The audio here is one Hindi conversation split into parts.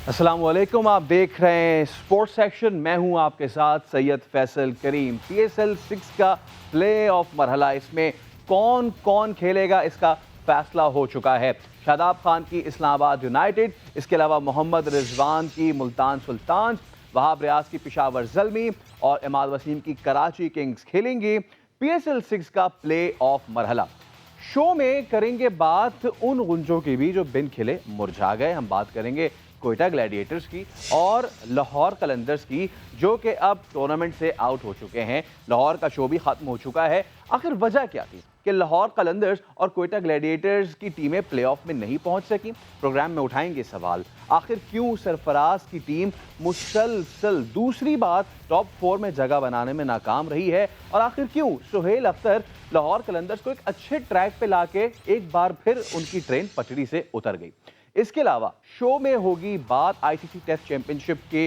अस्सलाम वालेकुम, आप देख रहे हैं स्पोर्ट्स सेक्शन। मैं हूं आपके साथ सैयद फैसल करीम। PSL 6 का प्ले ऑफ मरहला, इसमें कौन कौन खेलेगा इसका फैसला हो चुका है। शादाब खान की इस्लामाबाद यूनाइटेड, इसके अलावा मोहम्मद रिजवान की मुल्तान सुल्तान, वहाब रियाज की पेशावर ज़ल्मी और इमाद वसीम की कराची किंग्स खेलेंगी PSL 6 का प्ले ऑफ मरहला। शो में करेंगे बात उन गुंजों की भी जो बिन खिले मुरझा गए। हम बात करेंगे कोयटा ग्लैडिएटर्स की और लाहौर कलंदर्स की, जो कि अब टूर्नामेंट से आउट हो चुके हैं। लाहौर का शो भी खत्म हो चुका है। आखिर वजह क्या थी कि लाहौर कलंदर्स और कोयटा ग्लैडिएटर्स की टीमें प्लेऑफ में नहीं पहुंच सकी? प्रोग्राम में उठाएंगे सवाल। आखिर क्यों सरफराज की टीम मुसलसल दूसरी बार टॉप 4 में जगह बनाने में नाकाम रही है? और आखिर क्यों सुहेल अख्तर लाहौर कलंदर्स को एक अच्छे ट्रैक पे लाके एक बार फिर उनकी ट्रेन पटरी से उतर गई? इसके अलावा शो में होगी बात ICC टेस्ट चैंपियनशिप के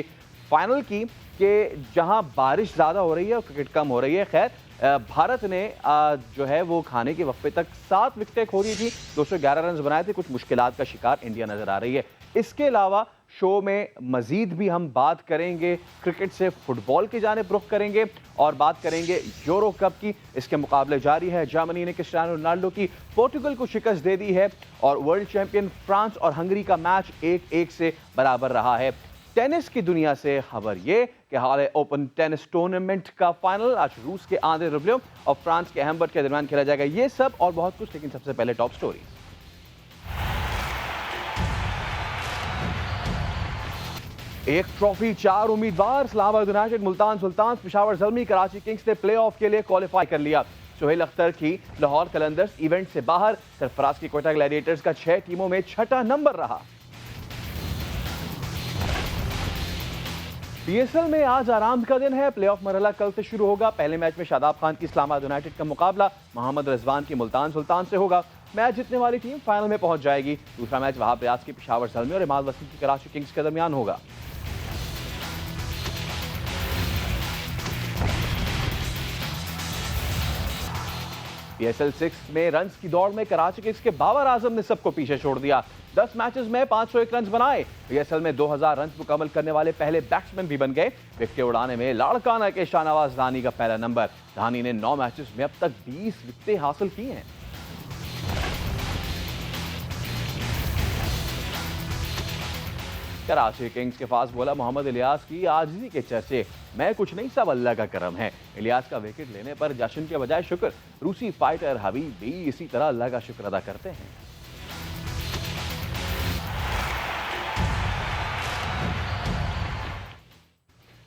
फाइनल की, कि जहां बारिश ज़्यादा हो रही है और क्रिकेट कम हो रही है। खैर, भारत ने जो है वो खाने के वक्फे तक 7 विकेटें खो दी थी, 211 रन बनाए थे। कुछ मुश्किलात का शिकार इंडिया नजर आ रही है। इसके अलावा शो में मजीद भी हम बात करेंगे क्रिकेट से फुटबॉल की जानिब रुख करेंगे और बात करेंगे यूरो कप की। इसके मुकाबले जारी है। जर्मनी ने क्रिस्टियानो रोनाल्डो की पोर्टुगल को शिकस्त दे दी है और वर्ल्ड चैंपियन फ्रांस और हंगरी का मैच 1-1 से बराबर रहा है। टेनिस की दुनिया से खबर ये कि हाल ओपन टेनिस टूर्नामेंट का फाइनल आज रूस के आंद्रे रुब्लेव और फ्रांस के हैम्बर्ग के दरमियान खेला जाएगा। ये सब और बहुत कुछ, लेकिन सबसे पहले टॉप स्टोरी। एक ट्रॉफी, 4 उम्मीदवार, इस्लामाबाद यूनाइटेड, मुल्तान सुल्तान, पेशावर ज़ल्मी, कराची किंग्स ने प्लेऑफ के लिए क्वालिफाई कर लिया। सुहेल अख्तर की लाहौर कलंदर्स इवेंट से बाहर। सरफराज की कोयटा ग्लैडिएटर्स का 6 टीमों में 6ठा नंबर रहा। PSL में आज आराम का दिन है। प्लेऑफ मरहला कल से शुरू होगा। पहले मैच में शादाब खान की इस्लामाबाद यूनाइटेड का मुकाबला मोहम्मद रिजवान की मुल्तान सुल्तान से होगा। मैच जीतने वाली टीम फाइनल में पहुंच जाएगी। दूसरा मैच वहाब रियाज की पेशावर ज़ल्मी और इमाद वसीम की कराची किंग्स के दरमियान होगा। PSL 6 में रन्स की दौड़ में कराची किंग्स के बाबर आजम ने सबको पीछे छोड़ दिया। 10 मैचेस में 501 रन बनाए। PSL में 2000 रन मुकम्मल करने वाले पहले बैट्समैन भी बन गए। विकेटें उड़ाने में लाड़काना के शाहनवाज धानी का पहला नंबर। धानी ने 9 मैचेस में अब तक 20 विकेटें हासिल की हैं। कराची किंग्स के फास्ट बॉलर मोहम्मद इलियास की आजिज़ी के चर्चे। मैं कुछ नहीं, सब अल्लाह का करम है। इलियास का विकेट लेने पर जश्न के बजाय शुक्र। रूसी फाइटर हबीब भी इसी तरह अल्लाह का शुक्र अदा करते हैं।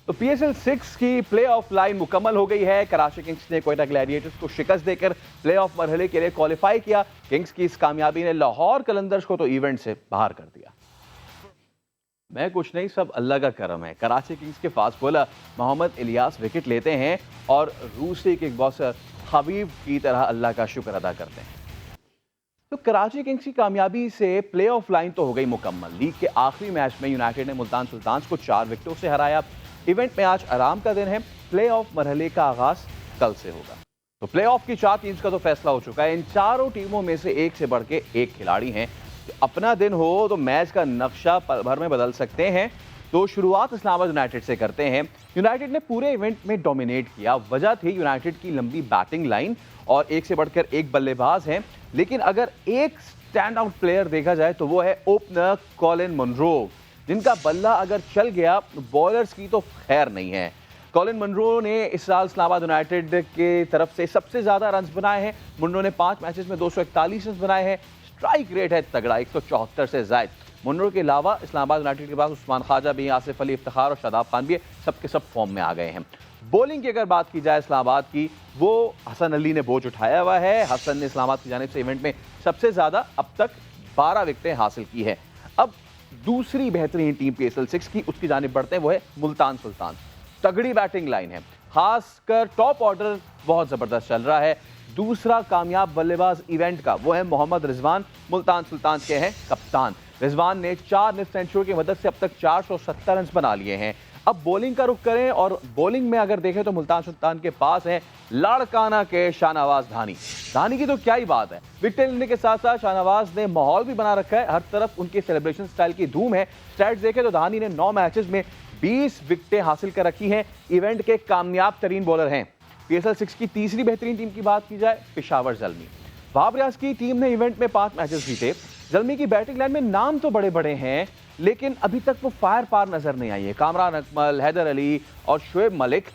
तो PSL 6 की प्ले ऑफ लाइन मुकम्मल हो गई है। कराची किंग्स ने कोयटा ग्लैडिएटर्स को शिकस्त देकर प्ले ऑफ मरहले के लिए क्वालिफाई किया। किंग्स की इस कामयाबी ने लाहौर कलंदर्स को तो इवेंट से बाहर कर दिया। मैं कुछ नहीं, सब अल्लाह का करम है। कराची किंग्स के fast bowler Mohammad Ilyas wicket लेते हैं और रूसी किक बॉक्सर हबीब की तरह अल्लाह का शुक्र अदा करते हैं। तो कराची किंग्स की कामयाबी से प्ले ऑफ लाइन तो हो गई मुकम्मल। लीग के आखिरी मैच में यूनाइटेड ने मुल्तान सुल्तान को 4 विकेटों से हराया। इवेंट में आज आराम का दिन है। प्ले ऑफ मरहले का आगाज कल से होगा। तो प्ले ऑफ की 4 टीम्स का तो फैसला हो चुका है। इन चारों टीमों में से एक से बढ़ के एक खिलाड़ी हैं। अपना दिन हो तो मैच का नक्शा पल भर में बदल सकते हैं। तो शुरुआत इस्लामाबाद यूनाइटेड से करते हैं। यूनाइटेड ने पूरे इवेंट में डोमिनेट किया। वजह थी यूनाइटेड की लंबी बैटिंग लाइन और एक से बढ़कर एक बल्लेबाज हैं। लेकिन अगर एक स्टैंड आउट प्लेयर देखा जाए तो वो है ओपनर कॉलिन मुनरो, जिनका बल्ला अगर चल गया बॉलर्स की तो खैर नहीं है। कॉलिन मुनरो ने इस साल इस्लामाबाद यूनाइटेड के तरफ से सबसे ज्यादा रन बनाए हैं। मुनरो ने 5 मैचेस में 241 रन बनाए हैं। स्ट्राइक रेट है तगड़ा, 174 से जायद। मुनरो के अलावा इस्लामाबाद यूनाइटेड के पास उस्मान ख्वाजा भी, आसिफ अली इफ्तिखार और शादाब खान भी सबके सब फॉर्म में आ गए हैं। बॉलिंग की अगर बात की जाए इस्लामाबाद की, वो हसन अली ने बोझ उठाया हुआ है। हसन ने इस्लामाबाद की जानिब से इवेंट में सबसे ज्यादा अब तक 12 विकेटें हासिल की है। अब दूसरी बेहतरीन टीम PSL 6 की, उसकी जानिब बढ़ते हैं, वो है मुल्तान सुल्तान। तगड़ी बैटिंग लाइन है, खासकर टॉप ऑर्डर बहुत जबरदस्त चल रहा है। दूसरा कामयाब बल्लेबाज इवेंट का वो है मोहम्मद रिजवान, मुल्तान सुल्तान के हैं कप्तान। रिजवान ने 4 निफ्ट सेंचुरी की मदद से अब तक 470 रन बना लिए हैं। अब बॉलिंग का रुख करें और बॉलिंग में अगर देखें तो मुल्तान सुल्तान के पास है लाड़काना के शाहनवाज धानी। धानी की तो क्या ही बात है, विकेट लेने के साथ साथ शाहनवाज ने माहौल भी बना रखा है, हर तरफ उनके सेलिब्रेशन स्टाइल की धूम है। स्टैट्स देखें तो धानी ने 9 मैचेस में 20 विकेटें हासिल कर रखी हैं, इवेंट के कामयाब तरीन बॉलर हैं। PSL 6 की तीसरी बेहतरीन टीम की बात की जाए, पेशावर ज़ल्मी। वहाब रियाज की टीम ने इवेंट में 5 मैचेस जीते। ज़ल्मी की बैटिंग लाइन में नाम तो बड़े बड़े हैं, लेकिन अभी तक वो फायर पार नजर नहीं आई है। कामरान अकमल, हैदर अली और शुएब मलिक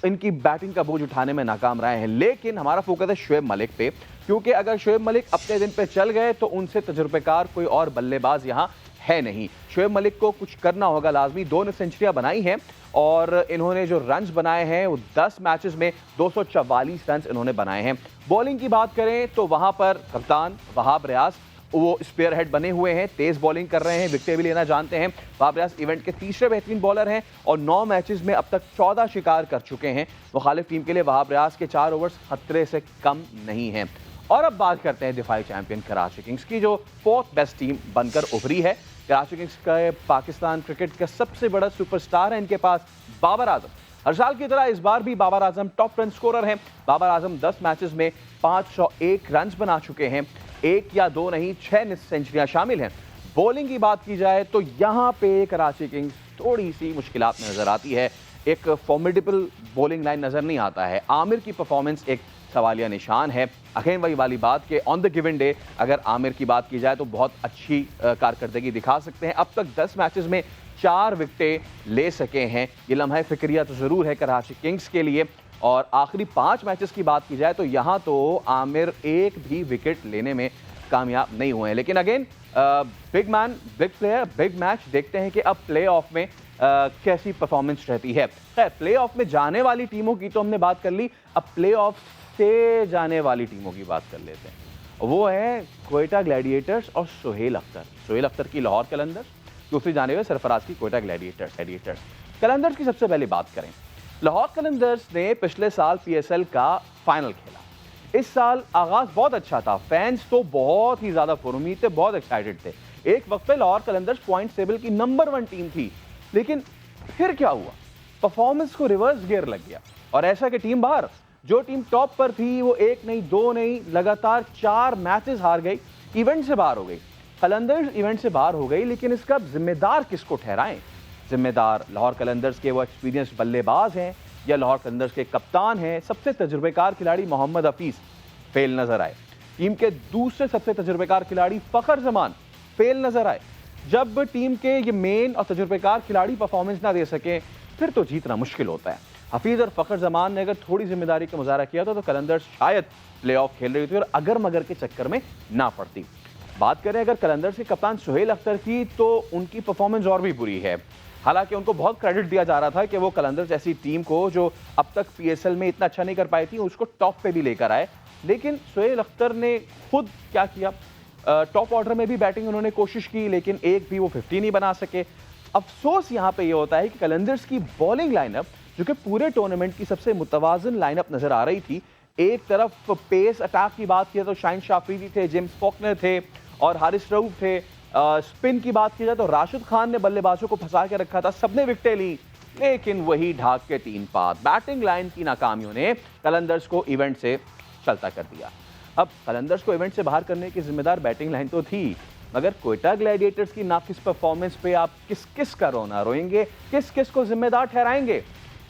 इनकी बैटिंग का बोझ उठाने में नाकाम रहे हैं। लेकिन हमारा फोकस है शुएब मलिक पे, क्योंकि अगर शुएब मलिक अपने दिन पे चल गए तो उनसे तजुर्बेकार कोई और बल्लेबाज यहाँ है नहीं। शुएब मलिक को कुछ करना होगा लाजमी। 2 सेंचुरियां बनाई हैं और इन्होंने जो रन्स बनाए हैं वो 10 मैचेस में 244 रन्स इन्होंने बनाए हैं। बॉलिंग की बात करें तो वहां पर कप्तान वहाब रियाज वो स्पेयर हेड बने हुए हैं, तेज बॉलिंग कर रहे हैं, विकेटें भी लेना जानते हैं। वहाब रियाज इवेंट के तीसरे बेहतरीन बॉलर हैं और 9 मैचेस में अब तक 14 शिकार कर चुके हैं। मुखालिफ टीम के लिए वहाब रियाज के 4 ओवर्स खतरे से कम नहीं हैं। और अब बात करते हैं दिफाई चैंपियन कराची किंग्स की, जो 4th बेस्ट टीम बनकर उभरी है। कराची किंग्स का पाकिस्तान क्रिकेट का सबसे बड़ा सुपरस्टार है इनके पास बाबर आजम। हर साल की तरह इस बार भी Babar Azam top run scorer हैं। बाबर आजम 10 मैचेस में 501 रन बना चुके हैं। 1 या 2 नहीं, 6 सेंचुरियां शामिल हैं। बॉलिंग की बात की जाए तो यहाँ पे कराची किंग्स थोड़ी सी मुश्किलात में नजर आती है। एक फॉर्मिडेबल बॉलिंग लाइन नजर नहीं आता है। आमिर की परफॉर्मेंस एक सवालिया निशान है। अगेन वही वाली बात कि ऑन द गिवन डे अगर आमिर की बात की जाए तो बहुत अच्छी कारकर्दगी दिखा सकते हैं। अब तक 10 मैचेस में 4 विकेटें ले सके हैं। ये लम्हा फिक्रिया तो ज़रूर है कराची किंग्स के लिए। और आखिरी 5 मैचेस की बात की जाए तो यहाँ तो आमिर एक भी विकेट लेने में कामयाब नहीं हुए हैं। लेकिन again big man, big player, big match. देखते हैं कि अब प्ले ऑफ में कैसी परफॉर्मेंस रहती है। खैर, प्ले ऑफ में जाने वाली टीमों की तो हमने बात कर ली, अब प्ले ऑफ से जाने वाली टीमों की बात कर लेते हैं। वो है क्वेटा ग्लैडिएटर्स और सोहेल अख्तर। सोहेल अख्तर की लाहौर कलंदर्स, दूसरी जाने हुए सरफराज की क्वेटा ग्लैडिएटर्स। कलंदर्स की सबसे पहले बात करें, लाहौर कलंदर्स ने पिछले साल PSL का फाइनल खेला। इस साल आगाज बहुत अच्छा था, फैंस तो बहुत ही ज्यादा पुरुमीद थे, बहुत एक्साइटेड थे। एक वक्त पे लाहौर कलंदर्स पॉइंट टेबल की नंबर 1 टीम थी, लेकिन फिर क्या हुआ, परफॉर्मेंस को रिवर्स गियर लग गया और ऐसा कि टीम बाहर। जो टीम टॉप पर थी वो 1 नहीं 2 नहीं लगातार 4 मैचेस हार गई, इवेंट से बाहर हो गई। कलंदर्स इवेंट से बाहर हो गई, लेकिन इसका जिम्मेदार किसको ठहराएं? जिम्मेदार लाहौर कलंदर्स के वो एक्सपीरियंस बल्लेबाज हैं या लाहौर कलंदर्स के कप्तान हैं, सबसे तजुर्बेकार खिलाड़ी मोहम्मद हफीज फेल नजर आए। टीम के दूसरे सबसे तजुर्बेकार खिलाड़ी फखर जमान फेल नजर आए। जब टीम के ये मेन और तजुर्बेकार खिलाड़ी परफॉर्मेंस ना दे सके फिर तो जीतना मुश्किल होता है। हफीज और फखर जमान ने अगर थोड़ी जिम्मेदारी का मुजाहरा किया तो कलंदर्स शायद प्ले ऑफ खेल रही थी और अगर मगर के चक्कर में ना पड़ती। बात करें अगर कलंदर्स के कप्तान सोहेल अख्तर की, तो उनकी परफॉर्मेंस और भी बुरी है। हालांकि उनको बहुत क्रेडिट दिया जा रहा था कि वो कलंदर्स जैसी टीम को जो अब तक PSL में इतना अच्छा नहीं कर पाई थी उसको टॉप पे भी लेकर आए। लेकिन सोहेल अख्तर ने खुद क्या किया, टॉप ऑर्डर में भी बैटिंग उन्होंने कोशिश की, लेकिन एक भी वो 50 नहीं बना सके। अफसोस यहाँ पे ये होता है कि कलंदर्स की बॉलिंग लाइनअप, जो कि पूरे टूर्नामेंट की सबसे मुतवाजन लाइनअप नजर आ रही थी, एक तरफ पेस अटैक की बात की तो शाहिन शाफरीदी थे, जेम्स फॉकनर थे और हारिस रऊफ थे। स्पिन की बात की जाए तो राशिद खान ने बल्लेबाजों को फंसा के रखा था, सबने विकेटें ली, लेकिन वही ढाक के 3 पात। बैटिंग लाइन की नाकामियों ने कलंदर्स को इवेंट से चलता कर दिया। अब कलंदर्स को इवेंट से बाहर करने की जिम्मेदार बैटिंग लाइन तो थी, मगर क्वेटा ग्लैडिएटर्स की नाकिस परफॉर्मेंस पे आप किस किस का रोना रोएंगे, किस किस को जिम्मेदार ठहराएंगे?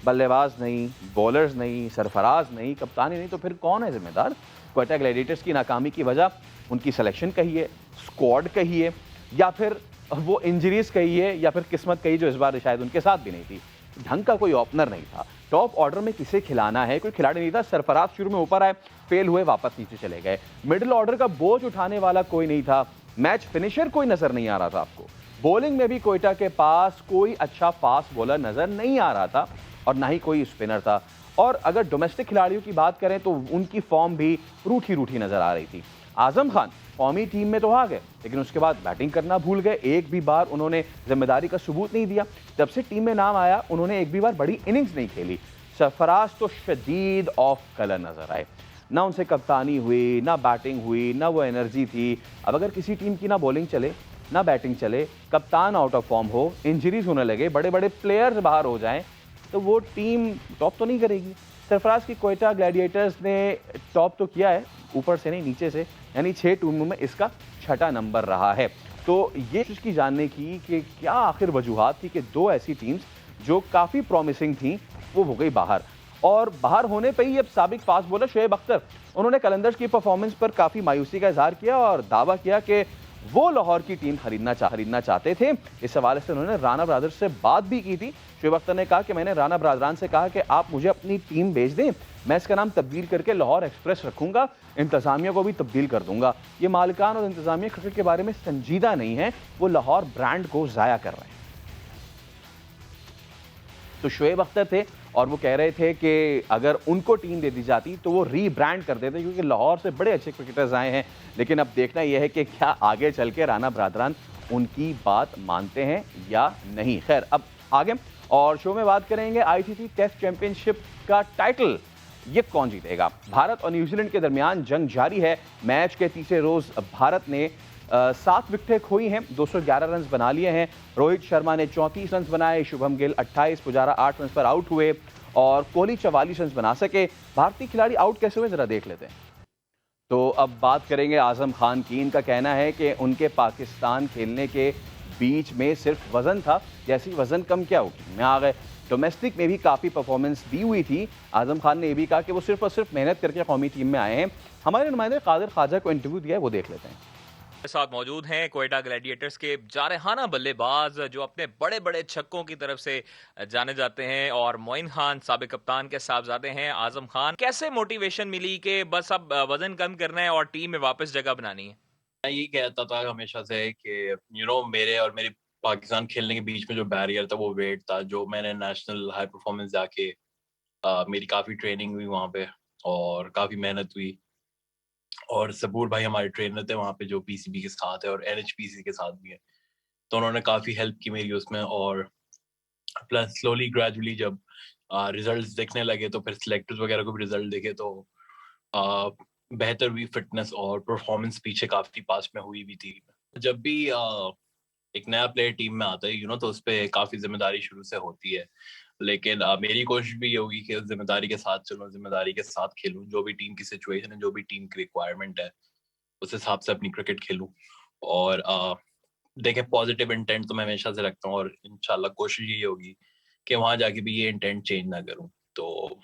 बल्लेबाज नहीं, बॉलर्स नहीं, सरफराज नहीं, कप्तानी नहीं, तो फिर कौन है जिम्मेदार? क्वेटा ग्लैडिएटर्स की नाकामी की वजह उनकी सिलेक्शन कहिए, स्क्वाड कहिए, या फिर वो इंजरीज कहिए, या फिर किस्मत कही जो इस बार शायद उनके साथ भी नहीं थी। ढंग का कोई ओपनर नहीं था, टॉप ऑर्डर में किसे खिलाना है कोई खिलाड़ी नहीं था। सरफराज शुरू में ऊपर आए, फेल हुए, वापस नीचे चले गए। मिडिल ऑर्डर का बोझ उठाने वाला कोई नहीं था। मैच फिनिशर कोई नजर नहीं आ रहा था आपको। बॉलिंग में भी क्वेटा के पास कोई अच्छा फास्ट बॉलर नजर नहीं आ रहा था और ना ही कोई स्पिनर था। और अगर डोमेस्टिक खिलाड़ियों की बात करें तो उनकी फॉर्म भी रूठी रूठी नजर आ रही थी। आजम खान कौमी टीम में तो आ गए, लेकिन उसके बाद बैटिंग करना भूल गए। एक भी बार उन्होंने जिम्मेदारी का सबूत नहीं दिया। जब से टीम में नाम आया उन्होंने एक भी बार बड़ी इनिंग्स नहीं खेली। सरफराज तो शदीद ऑफ कलर नजर आए, ना उनसे कप्तानी हुई, ना बैटिंग हुई, ना वो एनर्जी थी। अब अगर किसी टीम की ना बॉलिंग चले ना बैटिंग चले, कप्तान आउट ऑफ फॉर्म हो, इंजरीज होने लगे, बड़े बड़े प्लेयर्स बाहर हो जाएं, तो वो टीम टॉप तो नहीं करेगी। सरफराज की क्वेटा ग्लैडिएटर्स ने टॉप तो किया है, ऊपर से नहीं नीचे से, यानी 6 टीमों में इसका छठा नंबर रहा है। तो ये कोशिश की जानने की कि क्या आखिर वजूहात थी कि दो ऐसी टीम्स जो काफ़ी प्रॉमिसिंग थी वो हो गई बाहर। और बाहर होने पे ही अब साबिक फास्ट बॉलर शोएब अख्तर, उन्होंने कलंदर्स की परफॉर्मेंस पर काफ़ी मायूसी का इजहार किया और दावा किया कि वो लाहौर की टीम खरीदना चाहते थे। इस हवाले से उन्होंने राणा ब्रदर्स से बात भी की थी। शोएब अख्तर ने कहा कि मैंने राणा ब्रादरान से कहा कि आप मुझे अपनी टीम भेज दें, मैं इसका नाम तब्दील करके लाहौर एक्सप्रेस रखूंगा, इंतजामिया को भी तब्दील कर दूंगा। ये मालिकान और इंतजामिया क्रिकेट के बारे में संजीदा नहीं है, वो लाहौर ब्रांड को ज़ाया कर रहे हैं। तो शोएब अख्तर थे और वो कह रहे थे कि अगर उनको टीम दे दी जाती तो वो रीब्रांड कर देते, क्योंकि लाहौर से बड़े अच्छे क्रिकेटर्स आए हैं। लेकिन अब देखना यह है कि क्या आगे चल के राणा ब्रादरान उनकी बात मानते हैं या नहीं। खैर, अब आगे और शो में बात करेंगे आईसीसी टेस्ट चैंपियनशिप का टाइटल ये कौन जीतेगा। भारत और न्यूजीलैंड के दरमियान जंग जारी है। मैच के तीसरे रोज भारत ने 7 विकेटें खोई हैं, 211 रन बना लिए हैं। रोहित शर्मा ने 34 रन बनाए, शुभम गिल 28, पुजारा 8 रन पर आउट हुए और कोहली 44 रन बना सके। भारतीय खिलाड़ी आउट कैसे हुए जरा देख लेते हैं। तो अब बात करेंगे आजम खान की। इनका कहना है कि उनके पाकिस्तान खेलने के बीच में सिर्फ वजन था, जैसे ही वजन कम क्या होगी में आ गए। डोमेस्टिक में भी काफ़ी परफॉर्मेंस दी हुई थी। आजम खान ने यह भी कहा कि वो सिर्फ और सिर्फ मेहनत करके कौमी टीम में आए हैं। हमारे नुमाइंदे कादिर ख्वाजा को इंटरव्यू दिया है, वो देख लेते हैं। के साथ मौजूद हैं क्वेटा ग्लैडिएटर्स के जारहाना बल्लेबाज जो अपने बड़े बड़े छक्कों की तरफ से जाने जाते हैं और मोइन खान साबिक कप्तान के साहबजादे हैं आजम खान। कैसे मोटिवेशन मिली कि बस अब वजन कम करना है और टीम में वापस जगह बनानी है? मैं यही कहता था हमेशा से कि मेरे और मेरी पाकिस्तान खेलने के बीच में जो बैरियर था वो वेट था। जो मैंने नेशनल हाई परफॉर्मेंस जाके मेरी काफ़ी ट्रेनिंग हुई वहाँ पे और काफ़ी मेहनत हुई। और सबूर भाई हमारे ट्रेनर थे वहाँ पे जो पीसीबी के साथ है और एनएचपीसी के साथ भी है, तो उन्होंने काफ़ी हेल्प की मेरी उसमें। और प्लस स्लोली ग्रेजुअली जब रिजल्ट्स दिखने लगे तो फिर सिलेक्टर्स वगैरह को भी रिजल्ट दिखे तो आ, बेहतर हुई फिटनेस और परफॉर्मेंस पीछे काफ़ी पास में हुई भी थी। जब भी एक नया प्लेयर टीम में आता है तो उस पर काफ़ी जिम्मेदारी शुरू से होती है। लेकिन मेरी कोशिश भी ये होगी कि उस जिम्मेदारी के साथ चलूँ, जिम्मेदारी के साथ खेलूँ, जो भी टीम की सिचुएशन है, जो भी टीम की रिक्वायरमेंट है, उस हिसाब से अपनी क्रिकेट खेलूँ। और देखें, पॉजिटिव इंटेंट तो मैं हमेशा से रखता हूँ और इंशाल्लाह कोशिश ये होगी कि वहां जाके भी ये इंटेंट चेंज ना करूँ। तो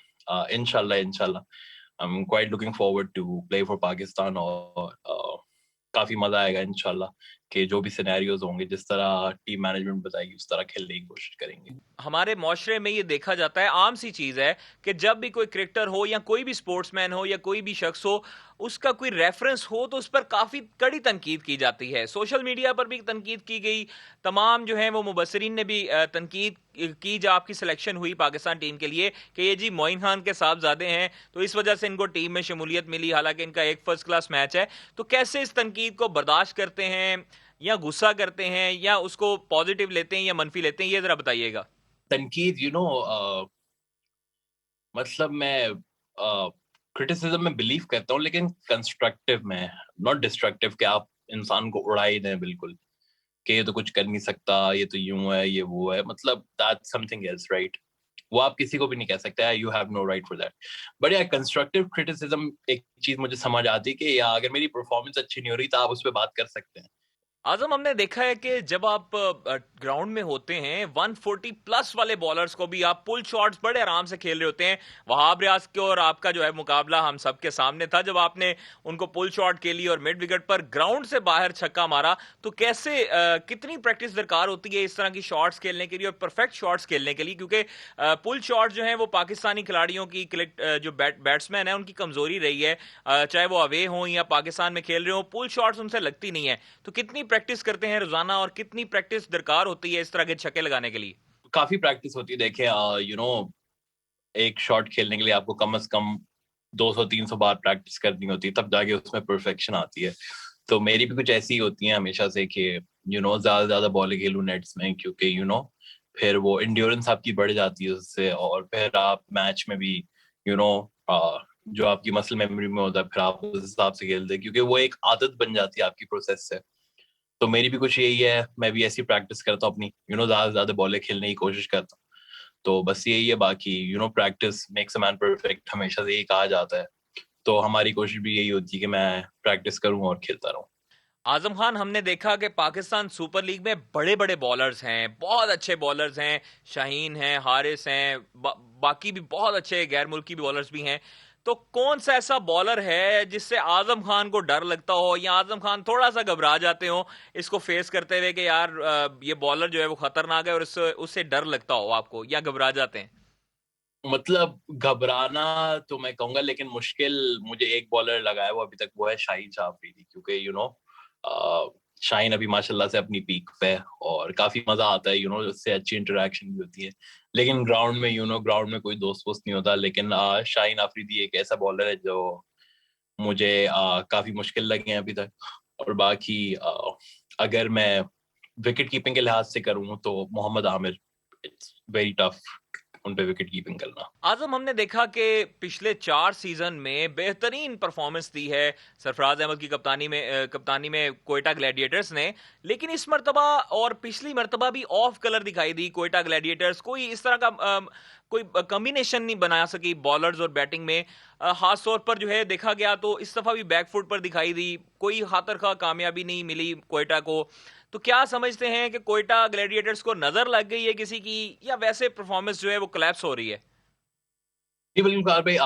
इंशाल्लाह इंशाल्लाह I am quite looking forward to play for Pakistan. और काफी मजा आएगा इंशाल्लाह कि जो भी सिनेरियोज होंगे, जिस तरह टीम मैनेजमेंट बताएगी उस तरह खेलने की कोशिश करेंगे। हमारे माशरे में ये देखा जाता है, आम सी चीज है कि जब भी कोई क्रिकेटर हो या कोई भी स्पोर्ट्समैन हो या कोई भी शख्स हो, उसका कोई रेफरेंस हो तो उस पर काफी कड़ी तनकीद की जाती है। सोशल मीडिया पर भी तनकीद की गई, तमाम जो है वो मुबसरीन ने भी तनकीद की जब आपकी सिलेक्शन हुई पाकिस्तान टीम के लिए कि ये जी मोइन खान के साहबजादे हैं तो इस वजह से इनको टीम में शमूलियत मिली, हालांकि इनका एक फर्स्ट क्लास मैच है। तो कैसे इस तनकीद को बर्दाश्त करते हैं, या गुस्सा करते हैं, या उसको पॉजिटिव लेते हैं या मनफी लेते हैं, ये जरा बताइएगा। तनकीद मतलब मैं क्रिटिसिज्म में बिलीव करता हूँ, लेकिन कंस्ट्रक्टिव में, नॉट डिस्ट्रक्टिव कि आप इंसान को उड़ा ही दें बिल्कुल कि ये तो कुछ कर नहीं सकता, ये तो यूं है, ये वो है। मतलब दैट समथिंग एल्स, राइट? वो आप किसी को भी नहीं कह सकते, you have no right for that. But या कंस्ट्रक्टिव क्रिटिसिज्म एक चीज मुझे समझ आती है कि या अगर मेरी परफॉर्मेंस अच्छी नहीं हो रही तो आप उस पर बात कर सकते हैं। आजम, हमने देखा है कि जब आप ग्राउंड में होते हैं 140 प्लस वाले बॉलर्स को भी आप पुल शॉट्स बड़े आराम से खेल रहे होते हैं। वहाब रियाज के और आपका जो है मुकाबला हम सबके सामने था जब आपने उनको पुल शॉट खेली और मिड विकेट पर ग्राउंड से बाहर छक्का मारा। तो कैसे कितनी प्रैक्टिस दरकार होती है इस तरह की शॉट्स खेलने के लिए और परफेक्ट शॉट्स खेलने के लिए, क्योंकि पुल शॉट जो है वो पाकिस्तानी खिलाड़ियों की जो बैट्समैन है उनकी कमजोरी रही है। चाहे वो अवे हों या पाकिस्तान में खेल रहे हो, पुल शॉट्स उनसे लगती नहीं है। तो कितनी प्रैक्टिस करते हैं रोजाना और कितनी प्रैक्टिस दरकार होती है इस तरह के छक्के लगाने के लिए? काफी प्रैक्टिस होती है। देखे, एक शॉट खेलने के लिए आपको कम से कम 200-300 बार प्रैक्टिस करनी होती है, तब जाके उसमें परफेक्शन आती है। तो मेरी भी कुछ ऐसी होती है हमेशा से कि ज्यादा ज्यादा बॉल खेलूं नेट्स में, क्योंकि फिर वो इंड्योरेंस आपकी बढ़ जाती है उससे, और फिर आप मैच में भी यू नो जो आपकी मसल मेमोरी में होता है फिर आप उस हिसाब से खेलते हैं, क्योंकि वो एक आदत बन जाती है आपकी प्रोसेस से। तो मेरी भी कुछ यही है, मैं भी ऐसी प्रैक्टिस करता हूँ अपनी, ज़्यादा से ज़्यादा बॉलें खेलने की कोशिश करता हूँ। तो बस यही है, बाकी practice makes a man perfect, हमेशा से यही कहा जाता है। तो हमारी कोशिश भी यही होती है कि मैं प्रैक्टिस करूँ और खेलता रहूँ। आजम खान, हमने देखा कि पाकिस्तान सुपर लीग में बड़े बड़े बॉलर्स हैं, बहुत अच्छे बॉलर्स हैं। शाहीन हैं, हारिस हैं, बाकी भी बहुत अच्छे गैर मुल्की बॉलर्स भी हैं। तो कौन सा ऐसा बॉलर है जिससे आजम खान को डर लगता हो, या आजम खान थोड़ा सा घबरा जाते हो इसको फेस करते हुए कि यार ये बॉलर जो है वो खतरनाक है, और उससे उससे डर लगता हो आपको, या घबरा जाते हैं? मतलब घबराना तो मैं कहूँगा, लेकिन मुश्किल मुझे एक बॉलर लगा है वो अभी तक, वो है शाहीन शाह अफरीदी, क्योंकि शाहीन अभी माशाल्लाह से अपनी पीक पे है और काफी मजा आता है, उससे अच्छी इंटरेक्शन भी होती है। लेकिन ग्राउंड में कोई दोस्त वोस्त नहीं होता। लेकिन शाहीन अफरीदी एक ऐसा बॉलर है जो मुझे काफी मुश्किल लगे हैं अभी तक। और बाकी अगर मैं विकेट कीपिंग के लिहाज से करूँ तो Mohammad Amir, it's very tough उन पे विकेट कीपिंग करना। आजम, हमने देखा कि पिछले 4 सीजन में बेहतरीन परफॉर्मेंस दी है सरफराज अहमद की कप्तानी में कोयटा ग्लैडिएटर्स ने। लेकिन इस मर्तबा और पिछली मर्तबा भी ऑफ कलर दिखाई दी कोयटा ग्लैडिएटर्स। कोई इस तरह का कोई कॉम्बिनेशन नहीं बना सकी बॉलर्स और बैटिंग में। खास तौर पर जो है देखा गया तो इस दफा भी बैकफुट पर दिखाई दी, कोई खातर खा कामयाबी नहीं मिली कोयटा को। तो क्या समझते हैं कि कोयटा ग्लैडिएटर्स को नजर लग गई है किसी की, या वैसे परफॉर्मेंस जो है वो कोलैप्स हो रही है? जी बिल्कुल कार भाई,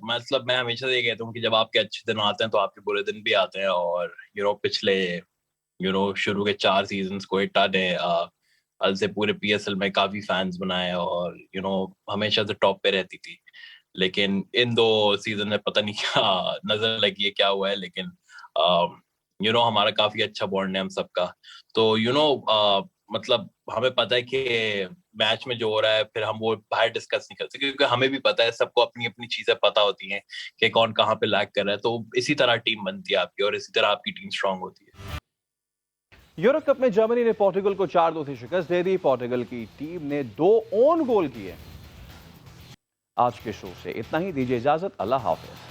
मतलब मैं हमेशा से ये कहता हूँ कि जब आपके अच्छे दिन आते हैं तो आपके बुरे दिन भी आते हैं। और पिछले शुरू के 4 सीजन्स कोयटा ने अल से पूरे पीएसएल में काफी फैंस बनाए और हमेशा से टॉप पे रहती थी। लेकिन इन 2 सीजन में पता नहीं क्या नजर लगी है, क्या हुआ है। लेकिन हमारा काफी अच्छा बॉन्ड है हम सबका। तो मतलब हमें पता है कि मैच में जो हो रहा है फिर हम वो बाहर डिस्कस नहीं करते, क्योंकि हमें भी पता है, सबको अपनी अपनी चीजें पता होती हैं कि कौन कहाँ पे लैग कर रहा है। तो इसी तरह टीम बनती है आपकी, और इसी तरह आपकी टीम स्ट्रांग होती है। यूरो कप में जर्मनी ने पोर्टुगल को 4-2 से शिकस्त दे दी। पोर्टुगल की टीम ने 2 ओन गोल किए। आज के शो से इतना ही, दीजिए इजाजत, अल्लाह हाफिज।